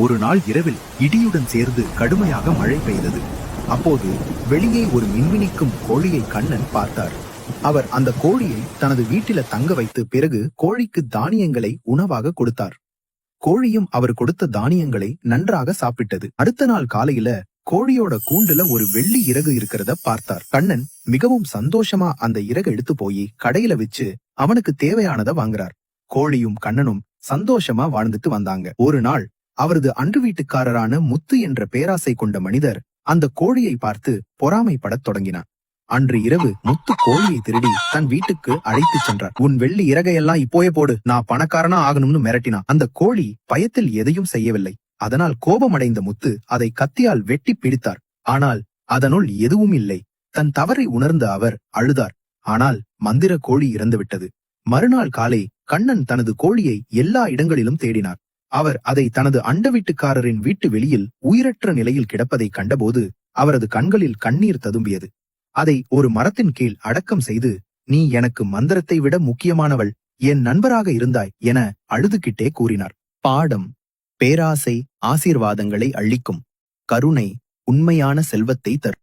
ஒரு நாள் இரவில் இடியுடன் சேர்ந்து கடுமையாக மழை பெய்தது. அப்போது வெளியே ஒரு மின்மினிக்கும் கோழியை கண்ணன் பார்த்தார். அவர் அந்த கோழியை தனது வீட்டில தங்க வைத்து பிறகு கோழிக்கு தானியங்களை உணவாக கொடுத்தார். கோழியும் அவர் கொடுத்த தானியங்களை நன்றாக சாப்பிட்டது. அடுத்த நாள் காலையில கோழியோட கூண்டுல ஒரு வெள்ளி இறகு இருக்கிறத பார்த்தார். கண்ணன் மிகவும் சந்தோஷமா அந்த இறகு எடுத்து போய் கடையில வச்சு அவனுக்கு தேவையானதை வாங்குறார். கோழியும் கண்ணனும் சந்தோஷமா வாழ்ந்துட்டு வந்தாங்க. ஒரு நாள் அவரது அன்று வீட்டுக்காரரான முத்து என்ற பேராசை கொண்ட மனிதர் அந்த கோழியை பார்த்து பொறாமைப்படத் தொடங்கினார். அன்று இரவு முத்து கோழியை திருடி தன் வீட்டுக்கு அழைத்து சென்றார். உன் வெள்ளி இறகையெல்லாம் இப்போயே போடு, நான் பணக்காரனா ஆகணும்னு மிரட்டினான். அந்த கோழி பயத்தில் எதையும் செய்யவில்லை. அதனால் கோபமடைந்த முத்து அதை கத்தியால் வெட்டி பிடித்தார். ஆனால் அதனுள் எதுவும் இல்லை. தன் தவறை உணர்ந்த அவர் அழுதார். ஆனால் மந்திர கோழி இறந்துவிட்டது. மறுநாள் காலை கண்ணன் தனது கோழியை எல்லா இடங்களிலும் தேடினார். அவர் அதை தனது அண்ட வீட்டுக்காரரின் வீட்டு வெளியில் உயிரற்ற நிலையில் கிடப்பதை கண்டபோது அவரது கண்களில் கண்ணீர் ததும்பியது. அதை ஒரு மரத்தின் கீழ் அடக்கம் செய்து, நீ எனக்கு மந்திரத்தை விட முக்கியமானவள், என் நண்பராக இருந்தாய் என அழுதுகிட்டே கூறினார். பாடம்: பேராசை ஆசீர்வாதங்களை அழிக்கும், கருணை உண்மையான செல்வத்தை தரும்.